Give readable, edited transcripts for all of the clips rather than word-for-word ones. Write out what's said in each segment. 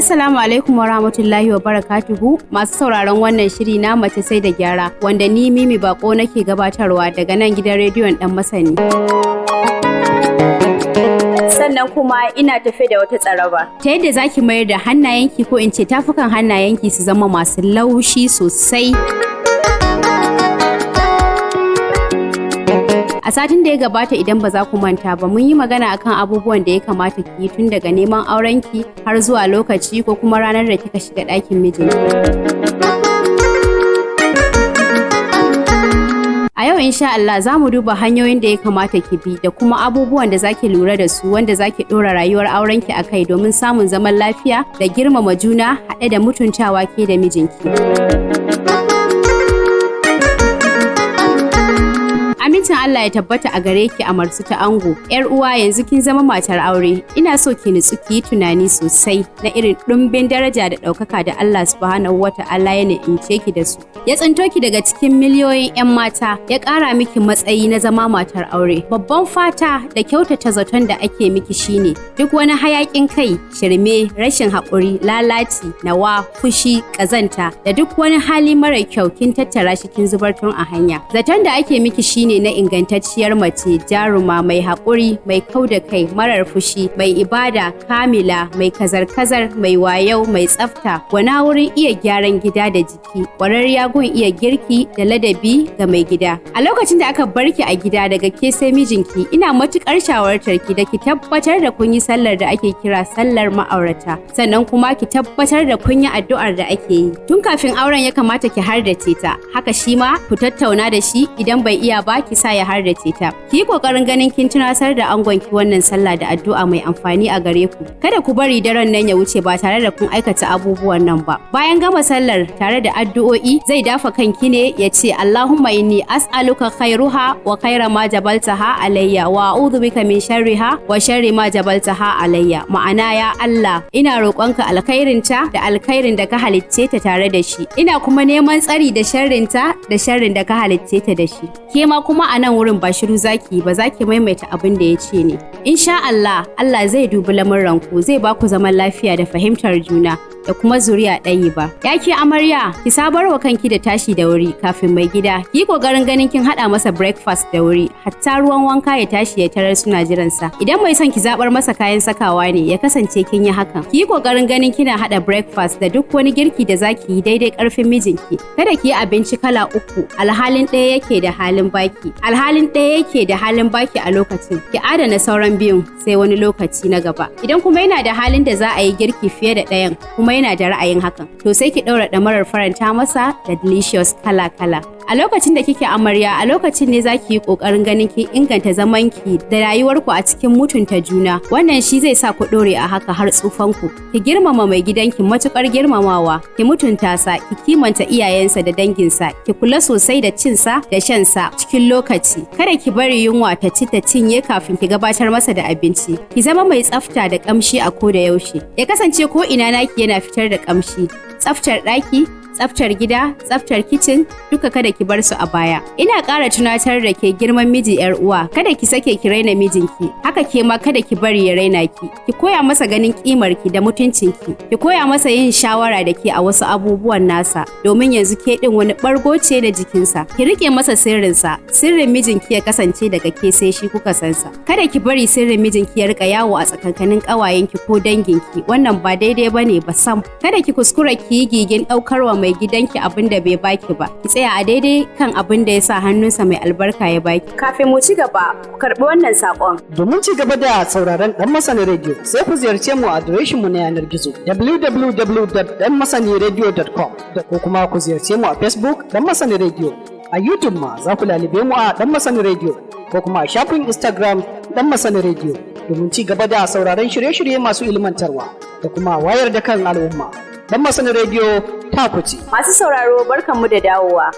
Assalamu alaikum wa rahmatullahi wa barakatuhu masu sauraron wannan shiri na Mace Sai Da Gyara wanda ni Mimi Bako nake gabatarwa daga nan gidan rediyon Dan Masani. Sannan kuma ina tafe da wata tsaraba. Ta yadda zaki mayar da hannayenki ko in ce tafukan hannayenki su zama masu laushi sosai. A satin da ya gabata idan ba za ku manta ba mun yi magana akan abubuwan da ya kamata ki yi tun daga neman aurenki har zuwa lokaci ko kuma ranar da kika shiga ɗakin mijinki. A yau insha Allah za mu duba hanyoyin da ya kamata ki bi da kuma abubuwan da zaki lura da su wanda zaki ɗora rayuwar aurenki a kai domin samun zaman lafiya da girmama juna haɗe da mutuntawa ke da mijinki. Amincin Allah ya tabbata a gare ki amarsu ta ango. Yar uwa yanzu kin zama matar aure. Ina so ki nutsu ki yi tunani sosai na irin ɗumbin daraja da ɗaukaka da Allah subhanahu wata'ala ya ni'imce ki da su. Ya tsinto ki daga cikin miliyoyin 'yan mata ya ƙara miki matsayi na zama matar aure. Babban fata da kyautata zaton da ake miki shine duk wani hayaƙin kai, shirme, rashin haƙuri, lalaci, nawa, fushi, ƙazanta da duk wani hali mara kyau kin tattara shi kin zubar tun a hanya. Zaton da ake miki shine na ingantacciyar mace, jaruma, mai haƙuri, mai kau da kai, marar fushi, mai ibada, kamila, mai kazar-kazar, mai wayau, mai tsafta, wana wurin iya gyaran gida da jiki, ƙwararriya gun iya girki da ladabi ga mai gida. A lokacin da aka barki a gida daga ke sai mijinki, ina matuƙar shawartar ki da ki tabbatar da kun yi sallar da ake kira sallar ma'aurata, sannan kuma ki tabbatar da kun yi addu'ar da ake yi. Tun kafin auren ya kamata ki hardace ta, haka shi ma ku tattauna da shi idan bai iya ba ki sa ya hardace ta. Ki yi kokarin ganin kin tunasar da angonki wannan sallah da addu'a mai amfani a gare ku. Kada ku bari daren nan ya wuce ba tare da kun aikata abubuwan nan ba. Bayan gama sallar tare da addu'o'i zai dafa kanki ne ya ce Allahumma inni as'aluka khairuha wa khaira ma jabaltaha alayya wa a'udhu bika min sharriha wa sharri ma jabaltaha alayya. Ma'ana ya Allah ina roƙonka alkhairinta da alkhairin da ka halicce ta tare da shi. Ina kuma neman tsari da sharrinta da sharrin da ka halicce ta da shi. Ke ma kuma a nan wurin ba shiru zaki ba zaki maimaita abin da ya ce ne. Insha Allah, Allah zai dubi lamuranku zai ba ku zaman lafiya da fahimtar juna da kuma zuriya ɗayi ba. Ya ke amarya, ki sabar wa kanki da tashi da wuri kafin mai gida. Ki kokarin ganin kin haɗa masa breakfast da wuri, hatta ruwan wanka ya tashi ya tarar suna jiransa. Idan mai son ki zabar masa kayan sakawa ne, ya kasance kin yi hakan. Ki kokarin ganin kina haɗa breakfast da duk wani girki da zaki yi daidai ƙarfin mijinki. Kada ki yi abinci kala uku, alhalin ɗaya yake da halin baki. Alhalin ɗaya yake da halin baki a lokacin. Ki adana sauran biyun sai wani lokaci na gaba. Idan kuma yana da halin da za a yi girki fiye da ɗayan, kuma yana da ra'ayin hakan, to sai ki ɗaura ɗamarar faranta masa da delicious kala-kala. A lokacin da kike amarya, a lokacin ne za ki yi ƙoƙarin ganin ki inganta zamanki da rayuwarku a cikin mutunta juna. Wannan shi zai sa ku ɗore a haka har tsufanku. Ki girmama mai gidanki matuƙar girmamawa, ki mutunta sa, ki kimanta iyayensa da danginsa, ki kula sosai da cinsa da shansa cikin lokaci. Kada ki bari yunwa ta ci ta cinye kafin ki gabatar masa da abinci. Ki zama mai tsafta da ƙamshi a koda yaushe. Ya kasance ko ina naki yana fitar da ƙamshi. Tsaftar ɗaki, tsaftar gida, tsaftar kicin, duka kada ki bar su a baya. Ina ƙara tunatar da ke girman miji yar uwa, kada ki sake ki raina mijinki, haka ke ma kada ki bari ya raina ki. Ki koya masa ganin ƙimar ki da mutuncin ki. Ki koya masa yin shawara da ke a wasu abubuwan nasa, domin yanzu ke din wani bargo ce da jikinsa. Ki rike masa sirrinsa, sirrin mijinki ya kasance daga ke sai shi kuka san sa. Kada ki bari sirrin mijinki ya rika yawo a tsakankanin ƙawayenki ko danginki, wannan ba daidai bane ba sam. Kada ki kuskura ki yi gigin ɗaukarwa mai gidanki abin da bai baki ba. Ki tsaya a daidai kan abin da ya sa hannunsa mai albarka ya baki. Kafin mu ci gaba, ku karɓi wannan saƙon. Domin ci gaba da sauraron Dan Masani Radio, sai ku ziyarce mu a adireshin mu na yanar gizo www.danmasaniradio.com da ko kuma ku ziyarce mu a Facebook Dan Masani Radio. A YouTube ma za ku lalibe mu a Dan Masani Radio ko kuma a shafin Instagram Dan Masani Radio domin ci gaba da sauraron shirye-shirye masu ilmantarwa da kuma wayar da kan al'umma. Dan Masani Radio ta kuce. Masu sauraro barkanmu da dawowa.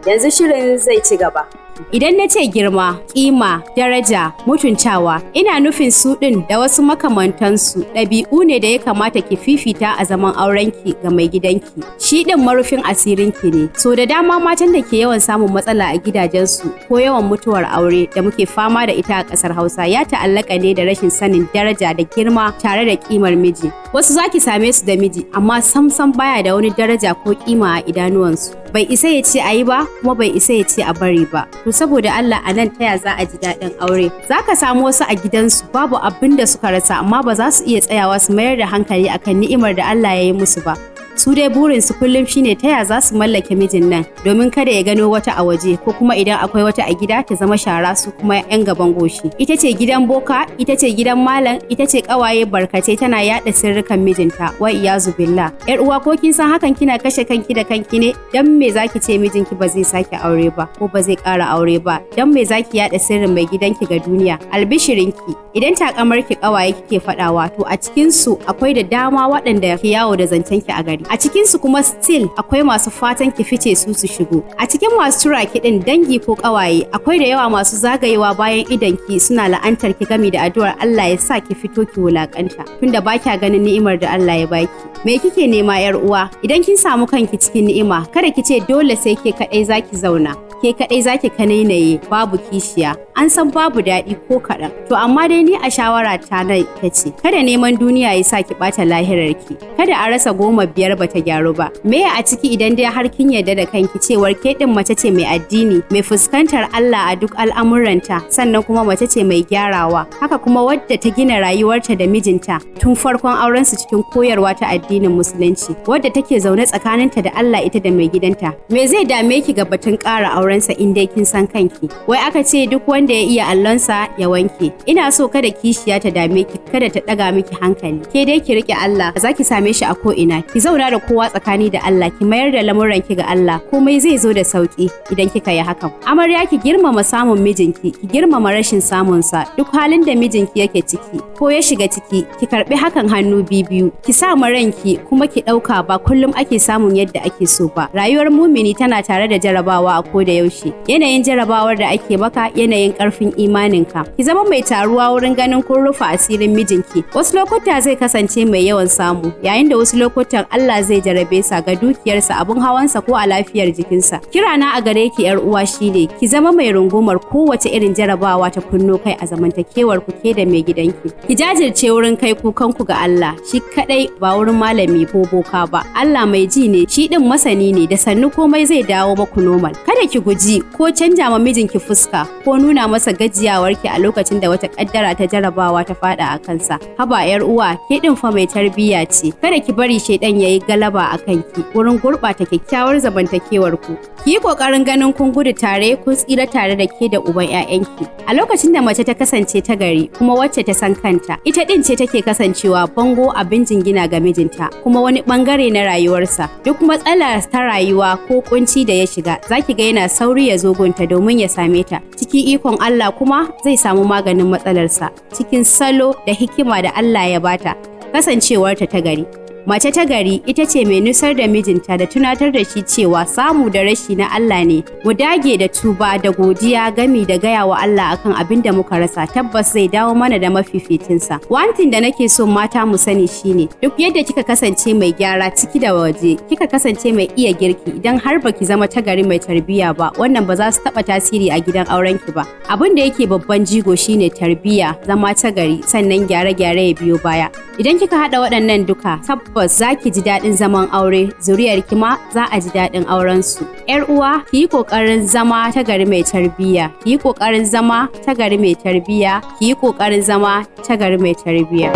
Yanzu shirin zai ci gaba. Idan na ce girma, kima, daraja, mutuntawa, ina nufin su ɗin da wasu makamantansu ɗabi'u ne da ya kamata ki fifita a zaman aurenki ga mai gidanki. Shi ɗin marufin asirinki ne. So da dama matan da ke yawan samun matsala a gidajensu ko yawan mutuwar aure da muke fama da ita a ƙasar Hausa ya ta'allaka ne da rashin sanin daraja da girma tare da ƙimar miji. Wasu zaki same su da miji amma sam baya da wani daraja ko ƙima a idanuwansu. Bai isa ya ce a yi ba kuma bai isa ya ce a bari ba. To saboda Allah a nan taya za a ji daɗin aure. Za ka samu wasu a gidansu babu abin da suka rasa amma ba za su iya tsayawa su mayar da hankali akan ni'imar da Allah ya yi musu ba. Su dai burinsu kullum shine taya za su mallake mijin nan domin kada ya gano wata a waje ko kuma idan akwai wata a gida ta zama shara su kuma 'yan gaban goshi. Ita ce gidan boka, ita ce gidan malam, ita ce kawaye barkatai tana yada sirrikan mijinta wa iyazu billah. Yar uwa ko kin san hakan kina kashe kanki da kanki ne dan me zaki ce mijinki ba zai sake aure ba ko ba zai ƙara aure ba dan me zaki yada sirrin mai gidanki ga duniya. Albishirinki idan takamarki kawaye kike faɗawa to a cikin su akwai da dama waɗanda ke yawo da zancenki a gari. A cikinsu kuma still akwai masu fatan ki fice su shigo. A cikin masu tura ki din dangi ko kawaye akwai da yawa masu zagayewa bayan idanki suna la'antar ki gami da addu'ar Allah ya sa ki fito ki wulakanta tunda ba kya ganin ni'imar da Allah ya baki. Me kike nema yar uwa? Idan kin samu kanki cikin ni'ima kada ki ce dole sai ke kadai zaki zauna. Ke kaɗai zaki kanainaye babu kishiya an san babu daɗi ko kaɗan to amma dai ni a shawara ta na ita ce kada neman duniya ya sa ki ɓata lahirarki kada a rasa 10 bata gyaru ba me a ciki idan dai har kin yarda da kanki cewar ke ɗin mace ce mai addini mai fuskantar Allah a duk al'amuranta sannan kuma mace ce mai gyarawa haka kuma wadda ta gina rayuwarta da mijinta tun farkon aurensu cikin koyarwa ta addinin musulunci wadda take zaune tsakaninta da Allah ita da mai gidanta me zai dame ki ga batun ƙara aurensa in dai kin san kanki wai aka ce duk wanda ya iya allonsa ya wanke ina so kada kishiya ta dame ki kada ta daga miki hankali ke dai ki rike Allah za ki same shi a ko ina ki zauna da kowa tsakani da Allah ki mayar da lamuran ki ga Allah komai zai zo da sauki idan kika yi hakan amarya ki girmama samun mijinki ki girmama rashin samun sa duk halin da mijinki yake ciki ko ya shiga ciki ki karbi hakan hannu biyu ki sa ranki kuma ki dauka ba kullum ake samun yadda ake so ba rayuwar mumini tana tare da jarabawa a koda yaushe yanayin jarabawar da ake maka yanayin karfin imaninka ki zama mai taruwa wurin ganin kun rufe asirin mijinki wasu lokuta zai kasance mai yawan samu yayin da wasu lokutan Allah zai jarabe sa ga dukiyarsa abun hawansa ko a lafiyar jikinsa kirana a gare ki yar uwa shine ki zama mai rungumar kowace irin jarabawa ta kunno kai a zamantakewar ku ke da mai gidanki ki jajirce wurin kai kukanku ga Allah shi kadai ba wurin malami ko boka ba Allah mai ji ne shi din masani ne da sannu komai zai dawo maku normal kada ki guji ko canja ma mijinki fuska ko nuna masa gajiyawarki a lokacin da wata kaddara ta jarabawa ta fada a kansa haba yar uwa ke din fa mai tarbiyya ce kada ki bari shedan yayi galaba a kanki wurin gurbata kyakkyawar zamantakewar ku ki yi kokarin ganin kun gudu tare kun tsira tare da ke da uban ƴaƴanki a lokacin da mace ta kasance ta gari kuma wacce ta san kanta ita din ce take kasancewa bango abin jingina ga mijinta kuma wani bangare na rayuwarsa duk matsala ta rayuwa ko kunci da ya shiga zaki ga yana sauri ya zo gunta domin ya same ta cikin ikon Allah kuma zai samu maganin matsalarsa cikin salo da hikima da Allah ya bata kasancewarta ta gari mace ta gari ita ce mai nusar da mijinta da tunatar da shi cewa samu da rashi na Allah ne mu dage da tuba da godiya gami da gaya wa Allah akan abin da muka rasa tabbas zai dawo mana da mafificinsa one thing da nake so mata mu sani shine duk yadda kika kasance mai gyara ciki da waje kika kasance mai iya girki idan har baki zama ta gari mai tarbiyya ba wannan ba za su taba tasiri a gidan aurenki ba abin da yake babban jigo shine tarbiyya zama ta gari sannan gyare-gyare ya biyo baya idan kika hada waɗannan duka tabbas za ki ji daɗin zaman aure zuriyar ki ma za a ji daɗin auren su yar uwa ki yi ƙoƙarin zama ta gari mai tarbiyya ki yi ƙoƙarin zama ta gari mai tarbiyya ki yi ƙoƙarin zama ta gari mai tarbiyya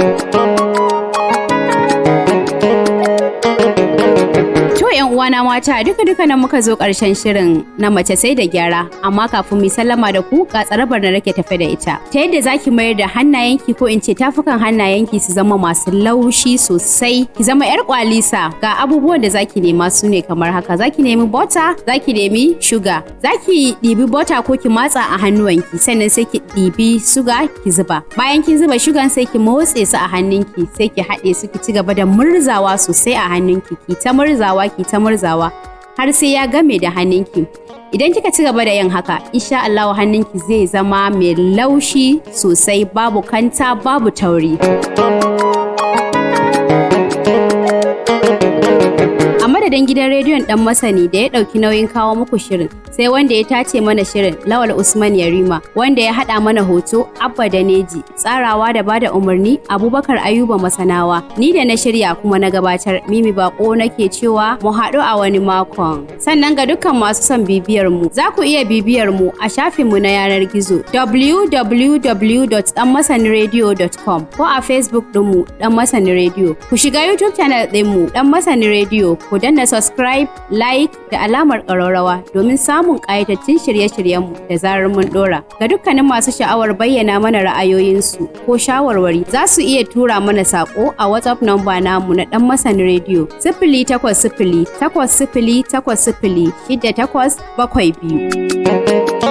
yan uwana mata duka nan muka zo ƙarshen shirin na mace sai da gyara amma kafin mu sallama da ku ga tsarabar da nake tafe da ita ta yadda zaki mayar da hannayenki ko in ce tafukan hannayenki su zama masu laushi sosai ki zama yar kwalisa ga abubuwan da zaki nema su ne kamar haka zaki nemi butter zaki nemi sugar zaki ɗibi butter ko ki matsa a hannuwanki sannan sai ki ɗibi sugar ki zuba bayan kin zuba sugar sai ki motse su a hannunki sai ki haɗe su ki ci gaba da murzawa sosai a hannunki ki ta murzawa har sai ya game da hannunki. Idan kika ci gaba da yin haka, insha Allah hannunki zai zama mai laushi sosai, babu kanta, babu tauri. A madadin gidan rediyon Dan Masani da ya ɗauki nauyin kawo muku shirin, sai wanda ya tace mana shirin Lawal Usman Yarima, wanda ya haɗa mana hoto Abba Daneji, tsarawa da bada umarni Abubakar Ayuba Masanawa. Ni da na shirya kuma na gabatar Mimi Bako nake cewa mu haɗu a wani makon. Sannan ga dukkan masu son bibiyar mu, za ku iya bibiyar mu a shafinmu na yanar gizo www.danmasaniradio.com ko a Facebook ɗinmu Dan Masani Radio. Ku shiga YouTube channel ɗinmu Dan Masani Radio, ku danna subscribe, like da alamar ƙararrawa domin samun ƙayatattun shirye-shiryenmu da zarar mun ɗora. Ga dukkanin masu sha'awar bayyana mana ra'ayoyinsu ko shawarwari, za su iya tura mana saƙo a WhatsApp number namu na Dan Masani Radio 0800 808 0872.